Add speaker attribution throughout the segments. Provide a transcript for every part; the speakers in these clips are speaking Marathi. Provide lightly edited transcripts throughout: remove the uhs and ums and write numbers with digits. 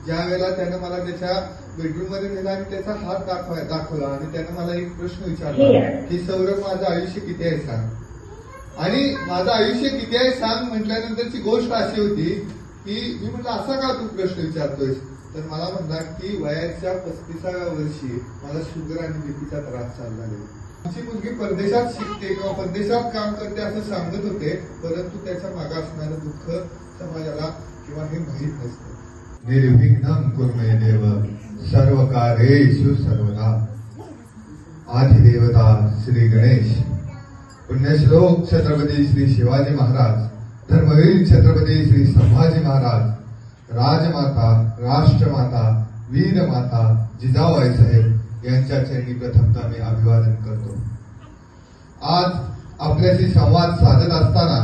Speaker 1: ज्या वेळेला त्यानं मला त्याच्या बेडरूम मध्ये नेला आणि त्याचा हात दाखवला आणि त्यानं मला एक प्रश्न विचारला की सौरभ, माझं आयुष्य किती आहे सांग. आणि माझं आयुष्य किती आहे सांग म्हटल्यानंतरची गोष्ट अशी होती की मी म्हटलं असा का तू प्रश्न विचारतोयस. तर मला म्हणला की वयाच्या 35व्या वर्षी मला शुगर आणि बीपीचा त्रास चालला आहे. आमची मुलगी परदेशात शिकते किंवा परदेशात काम करते असं सांगत होते, परंतु त्याच्या मागे असणारं दुःख समाजाला किंवा हे माहीत नसतं. निर्विघ्नं कुर्मे देव सर्व कार्येषु सर्वदा. आदिदेवता श्री गणेश, पुण्यश्लोक छत्रपती श्री शिवाजी महाराज, धर्मवीर छत्रपती श्री संभाजी महाराज, राजमाता, राष्ट्रमाता, वीरमाता जिजाबाई साहेब यांच्या चरणी प्रथमतः मी अभिवादन करतो. आज आपल्याशी संवाद साधत असताना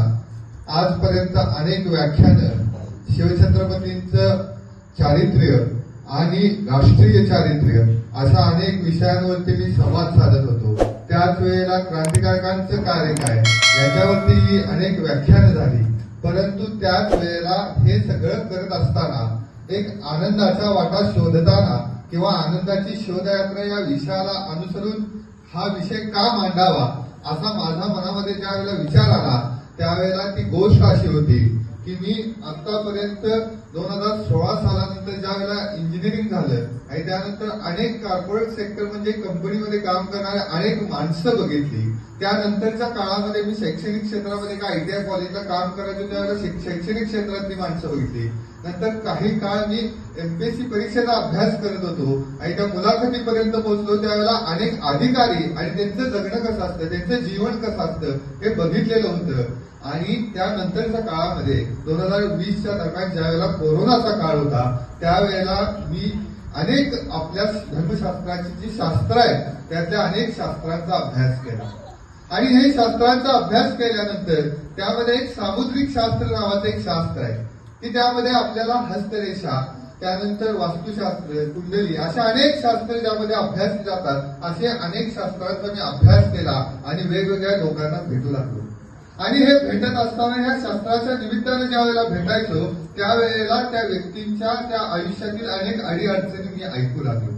Speaker 1: आजपर्यंत अनेक व्याख्यानं शिवछत्रपतींचं चारित्र्य आणि राष्ट्रीय चारित्र्य अशा अनेक विषयांवरती मी संवाद साधत होतो. त्याच वेळेला क्रांतिकारकांचं कार्य काय याच्यावरती अनेक व्याख्यानं झाली. परंतु त्याच वेळेला हे सगळं करत असताना एक आनंदाचा वाटा शोधताना किंवा आनंदाची शोधयात्रा या विषयाला अनुसरून हा विषय का मांडावा असा माझ्या मनामध्ये ज्या वेळेला विचार आला त्यावेळेला ती गोष्ट अशी होती की मी आतापर्यंत 2016 सालानंतर ज्या वेळेला इंजिनिअरिंग झालं आणि त्यानंतर अनेक कॉर्पोरेट सेक्टर म्हणजे कंपनीमध्ये काम करणारे अनेक माणसं बघितली. त्यानंतरच्या काळामध्ये मी शैक्षणिक क्षेत्रामध्ये एका ITI कॉलेजला काम करायचो त्यावेळेला शैक्षणिक क्षेत्रातली माणसं बघितली. नंतर काही काळ मी MPSC परीक्षेचा अभ्यास करत होतो आणि त्या मुलाखतीपर्यंत पोहोचलो. त्यावेळेला अनेक अधिकारी आणि त्यांचं जगणं कसं असतं, त्यांचं जीवन कसं असतं हे बघितलेलं होतं. आणि त्यानंतरच्या काळामध्ये 2020च्या दरम्यान ज्या वेळेला कोरोनाचा काळ होता त्यावेळेला मी अनेक आपल्या धर्मशास्त्राची जी शास्त्र आहेत त्यातल्या अनेक शास्त्रांचा अभ्यास केला. आणि हे शास्त्रांचा अभ्यास केल्यानंतर त्यामध्ये एक सामुद्रिक शास्त्र नावाचं एक शास्त्र आहे की त्यामध्ये आपल्याला हस्तरेषा, त्यानंतर वास्तुशास्त्र, कुंडली अशा अनेक शास्त्र ज्यामध्ये अभ्यासले जातात असे अनेक शास्त्रांचा मी अभ्यास केला आणि वेगवेगळ्या लोकांना भेटू लागलो. आणि हे भेटत असताना ह्या शास्त्राच्या निमित्ताने ज्या वेळेला भेटायचो त्यावेळेला त्या व्यक्तींच्या त्या आयुष्यातील अनेक अडीअडचणी मी ऐकू लागलो.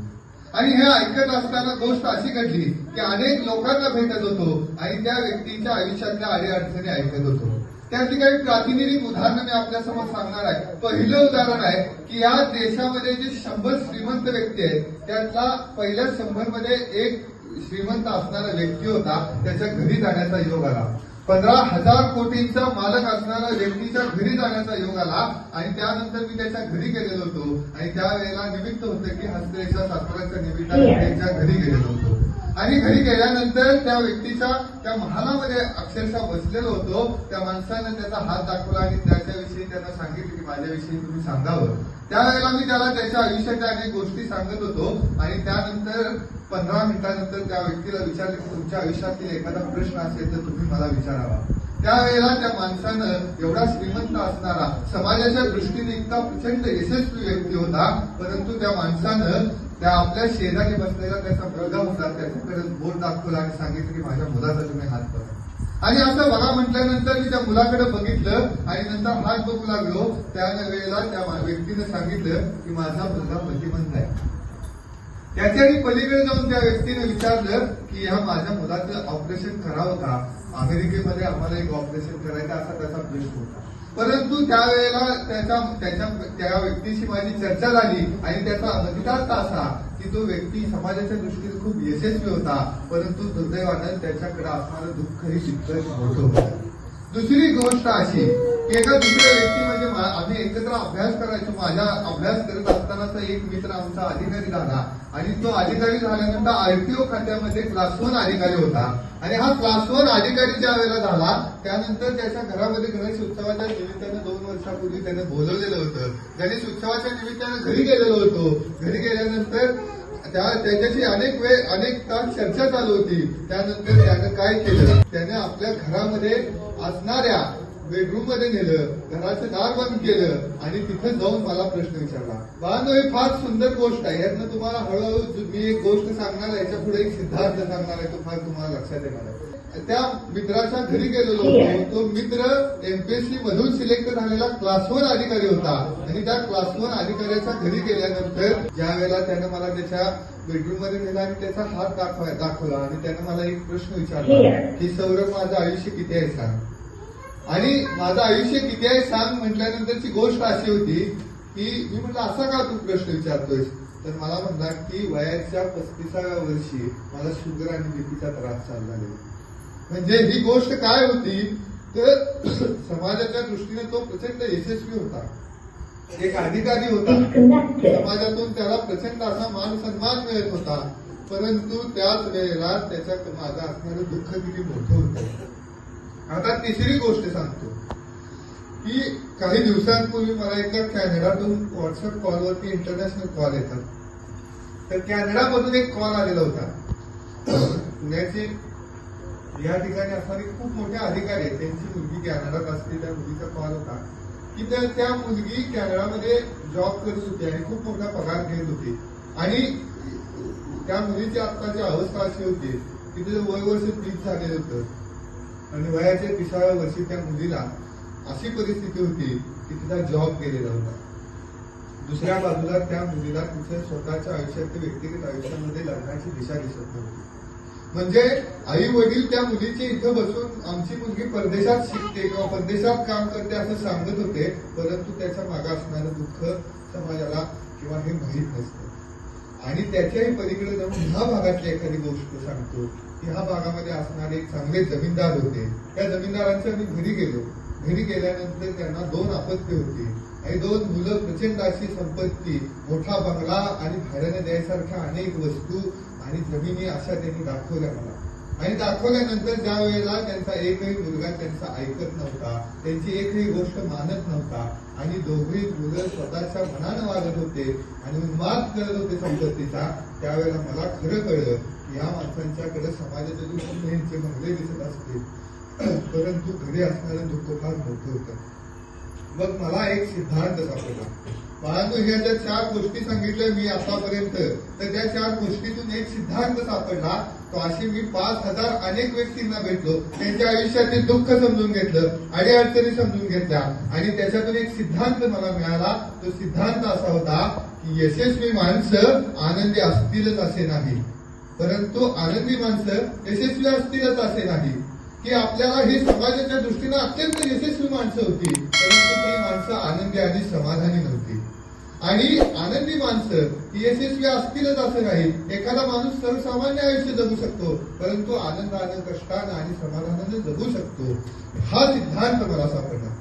Speaker 1: आणि हे ऐकत असताना गोष्ट अशी घडली की अनेक लोकांना भेटत होतो आणि त्या व्यक्तीच्या आयुष्यातल्या अडीअडचणी ऐकत होतो. त्याची काही प्रातिनिधिक उदाहरणं मी आपल्यासमोर सांगणार आहे. पहिलं उदाहरण आहे की या देशामध्ये जे 100 श्रीमंत व्यक्ती आहेत त्यातला पहिल्या 100 मध्ये एक श्रीमंत असणारा व्यक्ती होता. त्याच्या घरी जाण्याचा योग आला. 15,000 कोटींचा मालक असणारा व्यक्तीच्या घरी जाण्याचा योग आला आणि त्यानंतर मी त्याच्या घरी गेलेलो होतो आणि त्यावेळेला निमित्त होतं की हस्तरेषा शास्त्राच्या निमित्ताने त्याच्या घरी गेलेलो होतो. आणि घरी गेल्यानंतर त्या व्यक्तीच्या त्या महालामध्ये अक्षरशः बसलेलो होतो. त्या माणसानं त्याचा हात दाखवला आणि त्याच्याविषयी त्यांना सांगितलं की माझ्याविषयी तुम्ही सांगावं. त्यावेळेला मी त्याला त्याच्या आयुष्याच्या अनेक गोष्टी सांगत होतो आणि त्यानंतर 15 मिनिटांनंतर त्या व्यक्तीला विचारले की तुमच्या आयुष्यातील एखादा प्रश्न असेल तर तुम्ही मला विचारावा. त्यावेळेला त्या माणसानं एवढा श्रीमंत असणारा समाजाच्या दृष्टीने इतका प्रचंड यशस्वी व्यक्ती होता, परंतु त्या माणसानं त्या आपल्या शेजारी बसलेला त्याचा मुलगा होता त्याच्याकडे बोट दाखवला आणि सांगितलं की माझ्या मुलाचा तुम्ही हात बघा. आणि असं बघा म्हटल्यानंतर मी त्या मुलाकडे बघितलं आणि नंतर हात बघू लागलो. त्या वेळेला त्या व्यक्तीने सांगितलं की माझा मुलगा मतिमंद आहे. त्याच्याही पलीकडे जाऊन त्या व्यक्तीने विचारलं की ह्या माझ्या मुलाचं ऑपरेशन करावं का, अमेरिकेमध्ये आम्हाला एक ऑपरेशन करायचं असा त्याचा प्रश्न होता. परंतु त्यावेळेला त्या व्यक्तीशी माझी चर्चा झाली आणि त्याचा अर्थ असा की तो व्यक्ती समाजाच्या दृष्टीने खूप यशस्वी होता, परंतु दुर्दैवानं त्याच्याकडे असणारं दुःखही तितकंच मोठं होतं. दुसरी गोष्ट अशी की एका दुसऱ्या व्यक्ती म्हणजे आम्ही एकत्र अभ्यास करायचो. माझ्या अभ्यास करत असतानाचा एक मित्र आमचा अधिकारी झाला आणि तो अधिकारी झाल्यानंतर RTO खात्यामध्ये क्लास 1 अधिकारी होता. आणि हा क्लास 1 अधिकारी ज्या वेळेला झाला त्यानंतर त्याच्या घरामध्ये गणेश उत्सवाच्या निमित्तानं 2 वर्षापूर्वी त्याने बोलवलेलं होतं. गणेश उत्सवाच्या निमित्तानं घरी गेलेलो होतो. घरी गेल्यानंतर त्याच्याशी अनेक तास चर्चा चालू होती. त्यानंतर त्यानं काय केलं, त्याने आपल्या घरामध्ये असणाऱ्या बेडरूम मध्ये नेलं, घराचं दार बंद केलं आणि तिथं जाऊन मला प्रश्न विचारला. बाळांनो, ही फार सुंदर गोष्ट आहे. यातनं तुम्हाला हळूहळू मी एक गोष्ट सांगणार आहे, याच्या पुढे एक सिद्धार्थ सांगणार आहे, तो फार तुम्हाला लक्षात येणार आहे. त्या मित्राच्या घरी गेलेलो होतो. तो मित्र एमपीएससी मधून सिलेक्ट झालेला क्लास 1 अधिकारी होता आणि त्या क्लास 1 अधिकाऱ्याच्या घरी गेल्यानंतर ज्या वेळेला त्यानं मला त्याच्या बेडरूम मध्ये नेला आणि त्याचा हात दाखवला आणि त्यानं मला एक प्रश्न विचारला की सौरभ, माझं आयुष्य किती आहे सांग. आणि माझं आयुष्य किती आहे सांग म्हटल्यानंतरची गोष्ट अशी होती की मी म्हटलं असा का तू प्रश्न विचारतोयस. तर मला म्हणला की वयाच्या 35व्या वर्षी मला शुगर आणि बीपीचा त्रास चालू झालेला. म्हणजे ही गोष्ट काय होती तर समाजाच्या दृष्टीने तो प्रचंड यशस्वी होता, एक अधिकारी होता, समाजातून त्याला प्रचंड असा मान सन्मान मिळत होता. परंतु त्याच वेळेला त्याच्या मागे असणारं दुःख किती मोठं होतं. आता तिसरी गोष्ट सांगतो की काही दिवसांपूर्वी मला एकदा कॅनडातून व्हॉट्सअप कॉलवरती इंटरनॅशनल कॉल येतात. तर कॅनडामधून एक कॉल आलेला होता. पुण्याचे या ठिकाणी असणारे खूप मोठे अधिकारी आहेत, त्यांची मुलगी कॅनडात असते. त्या मुलीचा कॉल होता की त्या मुलगी कॅनडामध्ये जॉब करत होती आणि खूप मोठा पगार घेत होती. आणि त्या मुलीची आत्ताची अवस्था अशी होती की तिचं वय वर्ष 30 झालेलं होतं आणि वयाच्या 30व्या वर्षी त्या मुलीला अशी परिस्थिती होती की तिचा जॉब गेलेला होता. दुसऱ्या बाजूला त्या मुलीला तिच्या स्वतःच्या आयुष्यात, व्यक्तिगत आयुष्यामध्ये लग्नाची दिशा दिसत नव्हती. म्हणजे आई वडील त्या मुलीचे इथं बसून आमची मुलगी परदेशात शिकते किंवा परदेशात काम करते असं सांगत होते, परंतु त्याच्या मागे असणारं दुःख समाजाला किंवा हे माहीत नसतं. आणि त्याच्याही पलीकडे जाऊन ह्या भागातली एखादी गोष्ट सांगतो की ह्या भागामध्ये असणारे एक चांगले जमीनदार होते. त्या जमीनदारांच्या आम्ही घरी गेलो. घरी गेल्यानंतर त्यांना 2 अपत्य होती आणि 2 मुलं, प्रचंड अशी संपत्ती, मोठा बंगला आणि भाड्याने द्यायसारख्या अनेक वस्तू आणि जमिनी अशा त्यांनी दाखवल्या मला. आणि दाखवल्यानंतर ज्या वेळेला त्यांचा एकही मुलगा त्यांचा ऐकत नव्हता, त्यांची एकही गोष्ट मानत नव्हता आणि दोघेही मुलं स्वतःच्या मनानं वागत होते आणि उन्माद करत होते संपत्तीचा, त्यावेळेला मला खरं कळलं की या माणसांच्याकडे समाजाच्या दृष्टीने यांचे बंगले दिसत असते, परंतु घरी असणारं दुःख फार मोठं होतं. मग मला एक सिद्धांत सापडला. बाळांनो, ह्या ज्या 4 गोष्टी सांगितल्या मी आतापर्यंत, तर त्या 4 गोष्टीतून एक सिद्धांत सापडला. तो अशी मी 5000 अनेक व्यक्तींना भेटलो, त्यांच्या आयुष्यातील दुःख समजून घेतलं, अडीअडचणी समजून घेतल्या आणि त्याच्यातून एक सिद्धांत मला मिळाला. तो सिद्धांत असा होता की यशस्वी माणसं आनंदी असतीलच असे नाही, परंतु आनंदी माणसं यशस्वी असतीलच असे नाही. की आपल्याला ही समाजाच्या दृष्टीनं अत्यंत यशस्वी माणसं होती, परंतु ती माणसं आनंदी आणि समाधानी नव्हती. आणि आनंदी माणसं ही यशस्वी असतीलच असं नाही. एखादा माणूस सर्वसामान्य आयुष्य जगू शकतो, परंतु आनंदानं, कष्टानं आणि समाधानानं जगू शकतो. हा सिद्धांत मला सापडला.